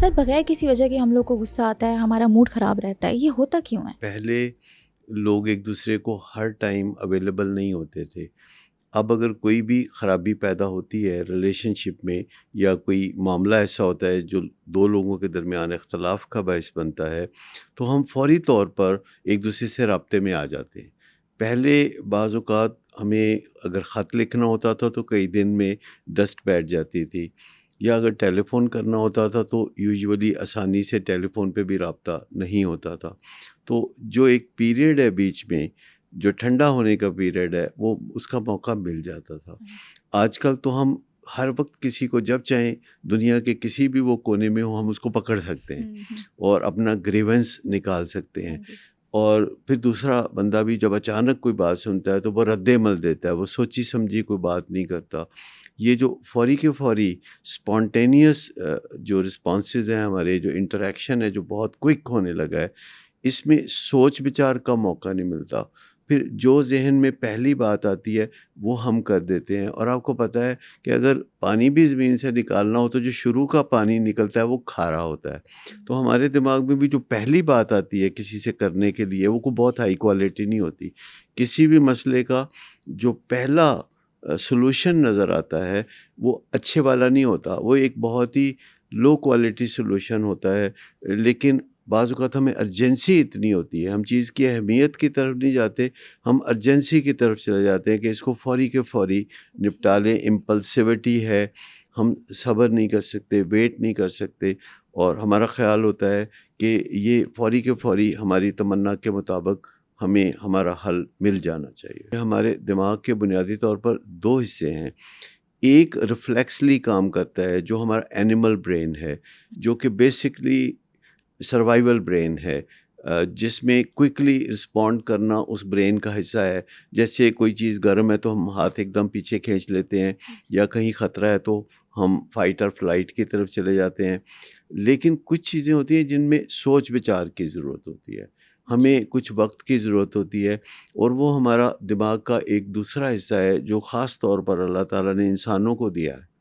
سر بغیر کسی وجہ کے ہم لوگ کو غصہ آتا ہے, ہمارا موڈ خراب رہتا ہے, یہ ہوتا کیوں ہے؟ پہلے لوگ ایک دوسرے کو ہر ٹائم اویلیبل نہیں ہوتے تھے. اب اگر کوئی بھی خرابی پیدا ہوتی ہے ریلیشن شپ میں, یا کوئی معاملہ ایسا ہوتا ہے جو دو لوگوں کے درمیان اختلاف کا باعث بنتا ہے, تو ہم فوری طور پر ایک دوسرے سے رابطے میں آ جاتے ہیں. پہلے بعض اوقات ہمیں اگر خط لکھنا ہوتا تھا تو کئی دن میں ڈسٹ بیٹھ جاتی تھی, یا اگر ٹیلی فون کرنا ہوتا تھا تو یوزولی آسانی سے ٹیلی فون پہ بھی رابطہ نہیں ہوتا تھا. تو جو ایک پیریڈ ہے بیچ میں, جو ٹھنڈا ہونے کا پیریڈ ہے, وہ اس کا موقع مل جاتا تھا. آج کل تو ہم ہر وقت کسی کو جب چاہیں دنیا کے کسی بھی وہ کونے میں ہو, ہم اس کو پکڑ سکتے ہیں اور اپنا گریونس نکال سکتے ہیں. اور پھر دوسرا بندہ بھی جب اچانک کوئی بات سنتا ہے تو وہ رد عمل دیتا ہے, وہ سوچی سمجھی کوئی بات نہیں کرتا. یہ جو فوری کے فوری اسپونٹینیس جو رسپانسز ہیں ہمارے, جو انٹریکشن ہے جو بہت کوئک ہونے لگا ہے, اس میں سوچ بچار کا موقع نہیں ملتا. پھر جو ذہن میں پہلی بات آتی ہے وہ ہم کر دیتے ہیں. اور آپ کو پتہ ہے کہ اگر پانی بھی زمین سے نکالنا ہو تو جو شروع کا پانی نکلتا ہے وہ کھارا ہوتا ہے. تو ہمارے دماغ میں بھی جو پہلی بات آتی ہے کسی سے کرنے کے لیے, وہ کوئی بہت ہائی کوالٹی نہیں ہوتی. کسی بھی مسئلے کا جو پہلا سلوشن نظر آتا ہے وہ اچھے والا نہیں ہوتا, وہ ایک بہت ہی لو کوالٹی سلوشن ہوتا ہے. لیکن بعض اوقات ہمیں ارجنسی اتنی ہوتی ہے, ہم چیز کی اہمیت کی طرف نہیں جاتے, ہم ارجنسی کی طرف چلے جاتے ہیں کہ اس کو فوری کے فوری نپٹا لیں. امپلسیوٹی ہے, ہم صبر نہیں کر سکتے, ویٹ نہیں کر سکتے, اور ہمارا خیال ہوتا ہے کہ یہ فوری کے فوری ہماری تمنا کے مطابق ہمیں ہمارا حل مل جانا چاہیے. ہمارے دماغ کے بنیادی طور پر دو حصے ہیں. ایک ریفلیکسلی کام کرتا ہے جو ہمارا اینیمل برین ہے, جو کہ بیسکلی سروائیول برین ہے, جس میں کوئکلی رسپونڈ کرنا اس برین کا حصہ ہے. جیسے کوئی چیز گرم ہے تو ہم ہاتھ ایک دم پیچھے کھینچ لیتے ہیں, یا کہیں خطرہ ہے تو ہم فائٹ اور فلائٹ کی طرف چلے جاتے ہیں. لیکن کچھ چیزیں ہوتی ہیں جن میں سوچ بچار کی ضرورت ہوتی ہے, ہمیں کچھ وقت کی ضرورت ہوتی ہے, اور وہ ہمارا دماغ کا ایک دوسرا حصہ ہے جو خاص طور پر اللہ تعالیٰ نے انسانوں کو دیا ہے.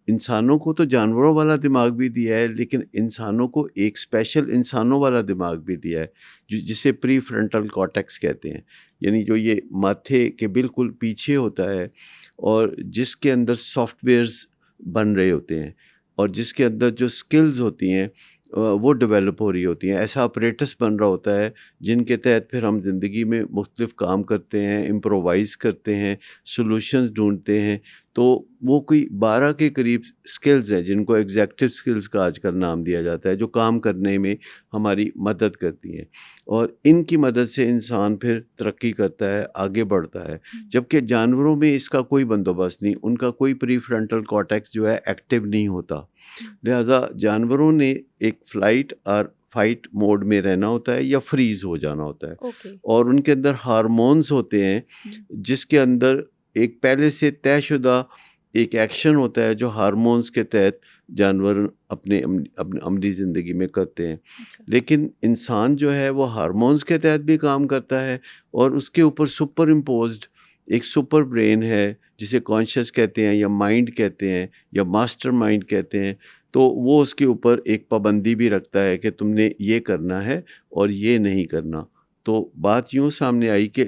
انسانوں کو تو جانوروں والا دماغ بھی دیا ہے, لیکن انسانوں کو ایک اسپیشل انسانوں والا دماغ بھی دیا ہے جسے پری فرنٹل کارٹیکس کہتے ہیں. یعنی جو یہ ماتھے کے بالکل پیچھے ہوتا ہے, اور جس کے اندر سافٹ ویئرز بن رہے ہوتے ہیں, اور جس کے اندر جو سکلز ہوتی ہیں وہ ڈیولپ ہو رہی ہوتی ہیں. ایسا اپریٹس بن رہا ہوتا ہے جن کے تحت پھر ہم زندگی میں مختلف کام کرتے ہیں, امپرووائز کرتے ہیں, سولوشنز ڈھونڈتے ہیں. تو وہ کوئی 12 کے قریب سکلز ہیں جن کو ایگزیکٹو سکلز کا آج کل نام دیا جاتا ہے, جو کام کرنے میں ہماری مدد کرتی ہیں, اور ان کی مدد سے انسان پھر ترقی کرتا ہے, آگے بڑھتا ہے. جبکہ جانوروں میں اس کا کوئی بندوبست نہیں, ان کا کوئی پری فرنٹل کارٹیکس جو ہے ایکٹیو نہیں ہوتا. لہٰذا جانوروں نے ایک فلائٹ اور فائٹ موڈ میں رہنا ہوتا ہے یا فریز ہو جانا ہوتا ہے, اور ان کے اندر ہارمونز ہوتے ہیں جس کے اندر ایک پہلے سے طے شدہ ایک ایکشن ہوتا ہے جو ہارمونز کے تحت جانور اپنے عملی زندگی میں کرتے ہیں. لیکن انسان جو ہے وہ ہارمونز کے تحت بھی کام کرتا ہے, اور اس کے اوپر سپر امپوزڈ ایک سپر برین ہے جسے کانشیس کہتے ہیں, یا مائنڈ کہتے ہیں, یا ماسٹر مائنڈ کہتے ہیں. تو وہ اس کے اوپر ایک پابندی بھی رکھتا ہے کہ تم نے یہ کرنا ہے اور یہ نہیں کرنا. تو بات یوں سامنے آئی کہ